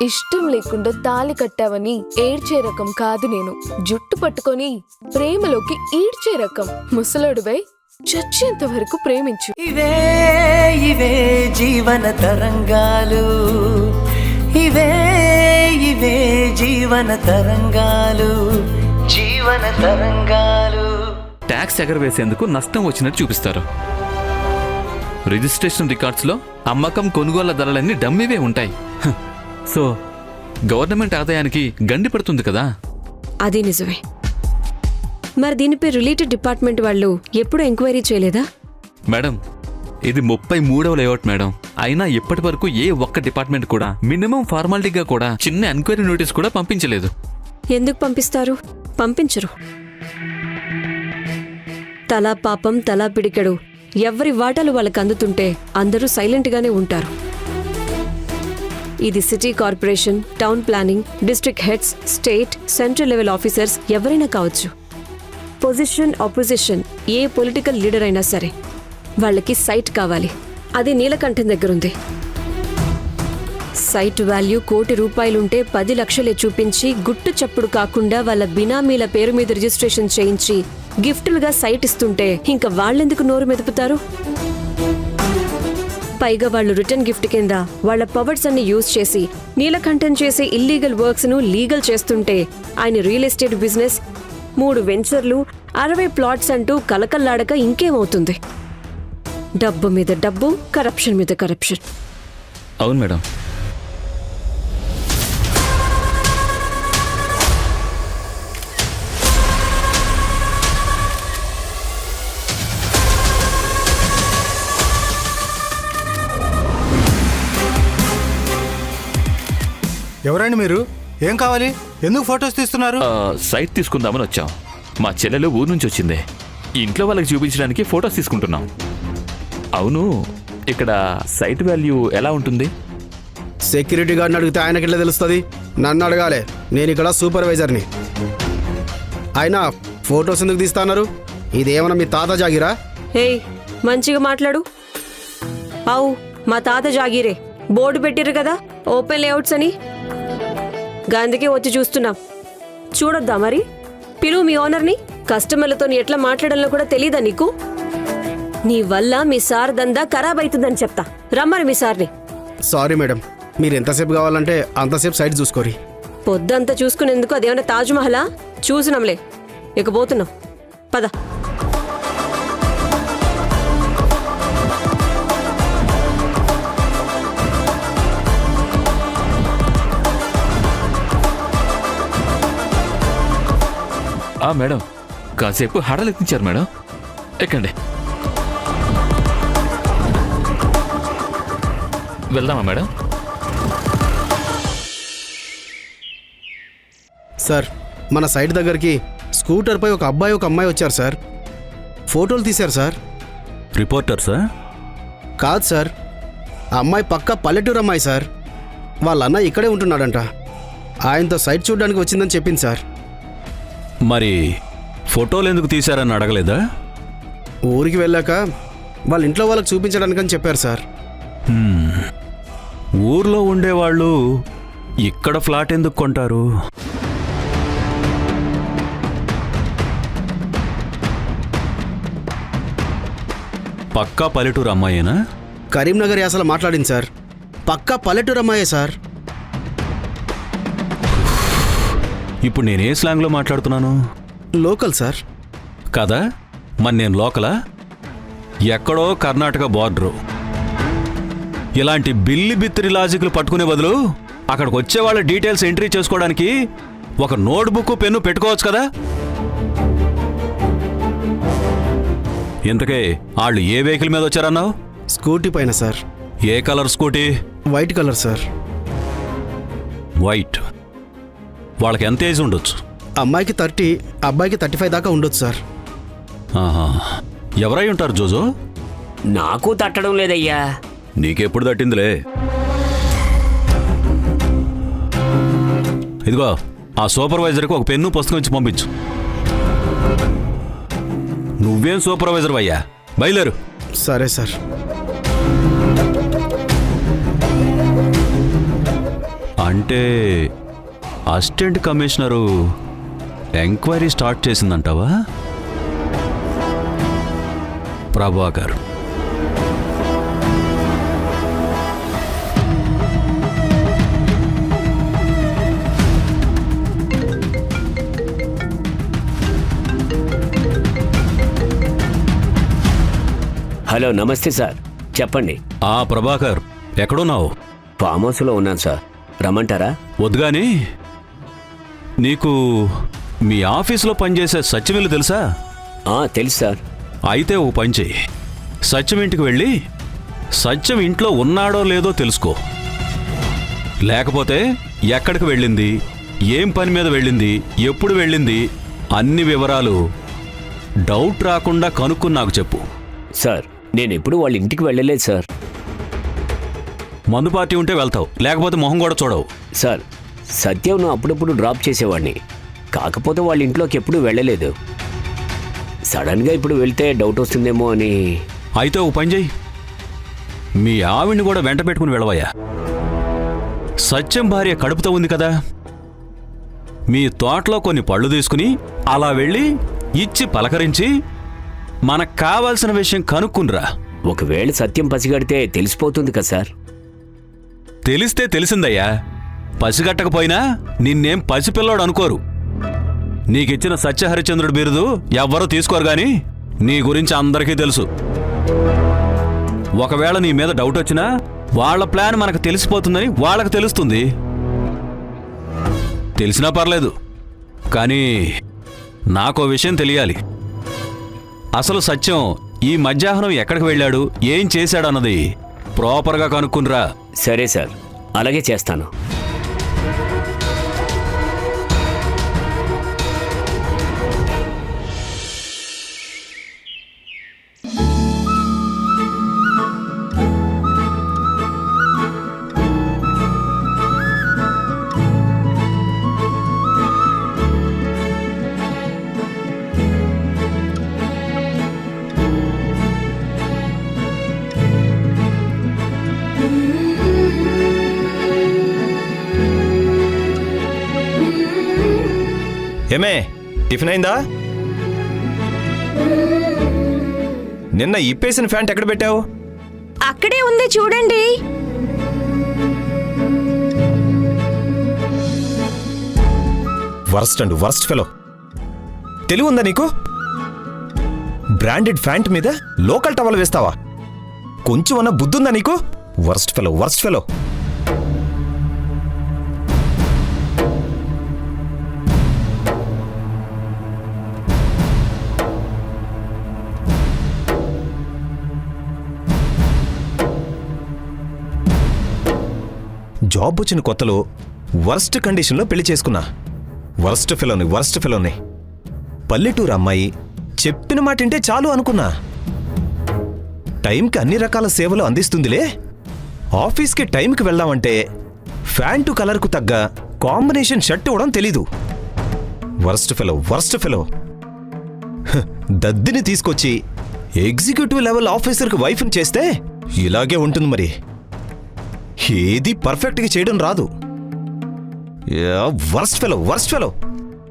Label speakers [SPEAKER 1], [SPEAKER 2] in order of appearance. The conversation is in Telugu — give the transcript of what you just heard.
[SPEAKER 1] ఇష్టం లేకుండా తాళి కట్టావని ఏడ్చే రకం కాదు నేను. జుట్టు పట్టుకొని ప్రేమలోకి ఈడ్చే రకం. ముసలోడువై చచ్చేంత వరకు ప్రేమించు.
[SPEAKER 2] ఇవే ఇవే జీవన తరంగాలు, ఇవే ఇవే జీవన తరంగాలు, జీవన తరంగాలు.
[SPEAKER 3] ట్యాక్స్ ఎగరవేసేందుకు నష్టం వచ్చినట్టు చూపిస్తారు. రిజిస్ట్రేషన్ రికార్డ్స్లో అమ్మకం కొనుగోళ్ల ధరలన్నీ డమ్మీవే ఉంటాయి. సో గవర్నమెంట్ ఆదాయానికి గండి పడుతుంది కదా.
[SPEAKER 4] అది నిజమే. మరి దీనిపై రిలేటెడ్ డిపార్ట్మెంట్ వాళ్ళు ఎప్పుడు ఎంక్వైరీ చేయలేదా?
[SPEAKER 3] మేడం, ఇది 33వ లేఅవుట్ మేడం. అయినా ఇప్పటి వరకు ఏ ఒక్క డిపార్ట్మెంట్ కూడా మినిమం ఫార్మాలిటీగా కూడా చిన్న ఎంక్వైరీ నోటీస్ కూడా పంపించలేదు.
[SPEAKER 4] ఎందుకు పంపిస్తారు? పంపించరు. తలా పాపం తలా పిడికెడు ఎవరి వాటాలు వాళ్ళకు అందుతుంటే అందరూ సైలెంట్గానే ఉంటారు. ఇది city corporation, town planning, district heads, state, central level officers ఎవరైనా కావచ్చు. పొజిషన్, ఆపోజిషన్ ఏ పొలిటికల్ లీడర్ అయినా సరే వాళ్ళకి సైట్ కావాలి. అది నీలకంఠం దగ్గరుంది. సైట్ వాల్యూ ₹1 కోటి ఉంటే 10 లక్షలే చూపించి గుట్టు చప్పుడు కాకుండా వాళ్ళ బినామీల పేరు మీద రిజిస్ట్రేషన్ చేయించి గిఫ్టులుగా సైట్ ఇస్తుంటే ఇంకా వాళ్ళెందుకు నోరు మెదుపుతారు? పైగా వాళ్ళు రిటర్న్ గిఫ్ట్ కింద వాళ్ళ పవర్స్ అన్ని యూజ్ చేసి నీలకంఠం చేసే ఇల్లీగల్ వర్క్స్ ను లీగల్ చేస్తుంటే ఆయన రియల్ ఎస్టేట్ బిజినెస్ 3 వెంచర్లు 60 ప్లాట్స్ అంటూ కలకల్లాడక ఇంకేమవుతుంది? డబ్బు మీద డబ్బు, కరప్షన్ మీద కరప్షన్.
[SPEAKER 3] అవును మేడం.
[SPEAKER 5] ఎవరండి మీరు? ఏం కావాలి? ఎందుకు ఫొటోస్ తీస్తున్నారు?
[SPEAKER 3] సైట్ తీసుకుందామని వచ్చాం. మా చెల్లెలు ఊరు నుంచి వచ్చింది. ఇంట్లో వాళ్ళకి చూపించడానికి ఫొటోస్ తీసుకుంటున్నాం. అవును, ఇక్కడ సైట్ వాల్యూ ఎలా ఉంటుంది?
[SPEAKER 6] సెక్యూరిటీ గార్డ్ని అడిగితే ఆయనకి ఎట్లా తెలుస్తుంది? నన్ను అడగాలి. నేను ఇక్కడ సూపర్వైజర్ని. అయినా ఫొటోస్ ఎందుకు తీస్తున్నారు? ఇదేమన్నా మీ తాత జాగిరా?
[SPEAKER 4] హేయ్, మంచిగా మాట్లాడు. అవు మా తాత జాగీరే. బోర్డు పెట్టిర్రు కదా ఓపెన్ లేఅవుట్స్ అని. గాంధీకి వచ్చి చూస్తున్నాం. చూడొద్దా మరి? పిలువు మీ ఓనర్ని. కస్టమర్లతో ఎట్లా మాట్లాడాలో కూడా తెలీదా నీకు? నీ వల్ల మీ సార్ దందా ఖరాబ్ అవుతుందని చెప్తా. రమ్మని మీ సార్ని.
[SPEAKER 6] సారీ మేడం, మీరు ఎంతసేపు కావాలంటే అంతసేపు సైట్ చూసుకోరి.
[SPEAKER 4] పొద్దంతా చూసుకునేందుకు అదేమన్నా తాజ్మహలా? చూసినాంలే, ఇక పోతున్నాం. పద.
[SPEAKER 3] మేడం, కాసేపు హడలెత్తించారు మేడం. ఎక్కండి, వెళ్దామా మేడం?
[SPEAKER 6] సార్, మన సైట్ దగ్గరికి స్కూటర్పై ఒక అబ్బాయి ఒక అమ్మాయి వచ్చారు సార్. ఫోటోలు తీశారు సార్.
[SPEAKER 7] రిపోర్టర్సా?
[SPEAKER 6] కాదు సార్, ఆ అమ్మాయి పక్కా పల్లెటూరు అమ్మాయి సార్. వాళ్ళ అన్న ఇక్కడే ఉంటున్నాడంట. ఆయనతో సైట్ చూడడానికి వచ్చిందని చెప్పింది సార్.
[SPEAKER 7] మరి ఫోటోలు ఎందుకు తీశారని అడగలేదా?
[SPEAKER 6] ఊరికి వెళ్ళాక వాళ్ళ ఇంట్లో వాళ్ళకి చూపించడానికని చెప్పారు సార్.
[SPEAKER 7] ఊర్లో ఉండేవాళ్ళు ఇక్కడ ఫ్లాట్ ఎందుకు కొంటారు? పక్కా పల్లెటూరు అమ్మాయేనా?
[SPEAKER 6] కరీంనగర్ యాసలో మాట్లాడింది సార్. పక్కా పల్లెటూరు అమ్మాయే సార్.
[SPEAKER 7] ఇప్పుడు నేనే స్లాంగ్లో మాట్లాడుతున్నాను?
[SPEAKER 6] Local sir.
[SPEAKER 7] కదా, మరి నేను లోకలా? ఎక్కడో కర్ణాటక బార్డరు. ఇలాంటి బిల్లి బిత్తిరి లాజిక్లు పట్టుకునే బదులు అక్కడికి వచ్చే వాళ్ళ డీటెయిల్స్ ఎంట్రీ చేసుకోవడానికి ఒక నోట్బుక్ పెన్ను పెట్టుకోవచ్చు కదా. ఇంతకే వాళ్ళు ఏ వెహికల్ మీద వచ్చారన్నావు?
[SPEAKER 6] స్కూటీ పైన సార్.
[SPEAKER 7] ఏ colour scooty?
[SPEAKER 6] White colour sir.
[SPEAKER 7] White. వాళ్ళకి ఎంత ఏజ్ ఉండొచ్చు?
[SPEAKER 6] అమ్మాయికి 30, అబ్బాయికి 35 దాకా ఉండొచ్చు సార్.
[SPEAKER 7] ఆహా, ఎవరై ఉంటారు జోజో?
[SPEAKER 8] నాకు తట్టడం లేదయ్యా.
[SPEAKER 7] నీకెప్పుడు తట్టిందిలే. ఇదిగో, ఆ సూపర్వైజర్కి ఒక పెన్ను పుస్తకం ఇచ్చి పంపించు. నువ్వేం సూపర్వైజర్ అయ్యా, బయలుదేరు.
[SPEAKER 6] సరే సార్.
[SPEAKER 7] అంటే అసిస్టెంట్ కమిషనరు ఎంక్వైరీ స్టార్ట్ చేసిందంటావా? ప్రభాకర్,
[SPEAKER 8] హలో, నమస్తే సార్. చెప్పండి.
[SPEAKER 7] ప్రభాకర్ ఎక్కడున్నావు?
[SPEAKER 8] ఫామ్ హౌస్లో ఉన్నాను సార్. రమ్మంటారా?
[SPEAKER 7] వద్దుగాని, నీకు మీ ఆఫీసులో పనిచేసే సత్యమిల్లు తెలుసా?
[SPEAKER 8] తెలుసు సార్.
[SPEAKER 7] అయితే ఓ పని చెయ్యి, సత్యం ఇంటికి వెళ్ళి సత్యం ఇంట్లో ఉన్నాడో లేదో తెలుసుకో. లేకపోతే ఎక్కడికి వెళ్ళింది, ఏం పని మీద వెళ్ళింది, ఎప్పుడు వెళ్ళింది, అన్ని వివరాలు డౌట్ రాకుండా కనుక్కుని నాకు చెప్పు.
[SPEAKER 8] సార్, నేను ఎప్పుడు వాళ్ళ ఇంటికి వెళ్ళలేదు సార్.
[SPEAKER 7] మందు పార్టీ ఉంటే వెళ్తావు, లేకపోతే మొహం కూడా చూడవు.
[SPEAKER 8] సార్, సత్యంను అప్పుడప్పుడు డ్రాప్ చేసేవాడిని. కాకపోతే వాళ్ళ ఇంట్లోకి ఎప్పుడూ వెళ్ళలేదు. సడన్గా ఇప్పుడు వెళ్తే డౌట్ వస్తుందేమో అని.
[SPEAKER 7] అయితే ఓ పని చెయ్యి, మీ ఆవిడ్ని కూడా వెంట పెట్టుకుని వెళ్ళవయ్యా. సత్యం భార్య కడుపుతో ఉంది కదా, మీ తోటలో కొన్ని పళ్ళు తీసుకుని అలా వెళ్ళి ఇచ్చి పలకరించి మనకు కావాల్సిన విషయం కనుక్కునిరా.
[SPEAKER 8] ఒకవేళ సత్యం పసిగడితే తెలిసిపోతుంది కదా సార్.
[SPEAKER 7] తెలిస్తే తెలిసిందయ్యా, పసిగట్టకపోయినా నిన్నేం పసిపిల్లోడు అనుకోరు. నీకిచ్చిన సత్యహరిచంద్రుడి బిరుదు ఎవ్వరూ తీసుకోరు గాని నీ గురించి అందరికీ తెలుసు. ఒకవేళ నీ మీద డౌట్ వచ్చినా వాళ్ళ ప్లాన్ మనకు తెలిసిపోతుందని వాళ్ళకి తెలుస్తుంది. తెలిసినా పర్లేదు, కానీ నాకో విషయం తెలియాలి. అసలు సత్యం ఈ మధ్యాహ్నం ఎక్కడికి వెళ్ళాడు, ఏం చేశాడన్నది ప్రాపర్గా కనుక్కునిరా.
[SPEAKER 8] సరే సార్, అలాగే చేస్తాను.
[SPEAKER 9] ఏమే, టిఫిన్ అయిందా? నిన్న ఇప్పేసిన ఫ్యాంట్ ఎక్కడ పెట్టావు?
[SPEAKER 4] అక్కడే ఉంది చూడండి.
[SPEAKER 9] Worst and worst fellow. తెలివి ఉందా నీకు? బ్రాండెడ్ ఫ్యాంట్ మీద లోకల్ టవల్ వేస్తావా? కొంచెం అన్న బుద్ధుందా నీకు? Worst fellow, worst fellow. Job వచ్చిన కొత్తలో వర్స్ట్ కండిషన్లో పెళ్లి చేసుకున్నా. వర్స్ట్ ఫెలోని. పల్లెటూరు అమ్మాయి, చెప్పిన మాట వింటే చాలు అనుకున్నా. టైంకి అన్ని రకాల సేవలు అందిస్తుందిలే. ఆఫీస్కి టైంకి వెళ్దామంటే ఫ్యాంటు కలర్కు తగ్గ కాంబినేషన్ షర్ట్ ఇవ్వడం తెలీదు. Worst fellow. దద్దిని తీసుకొచ్చి ఎగ్జిక్యూటివ్ లెవెల్ ఆఫీసర్కి వైఫ్ని చేస్తే ఇలాగే ఉంటుంది మరి. ఏది పర్ఫెక్ట్గా చేయడం రాదు. Worst fellow.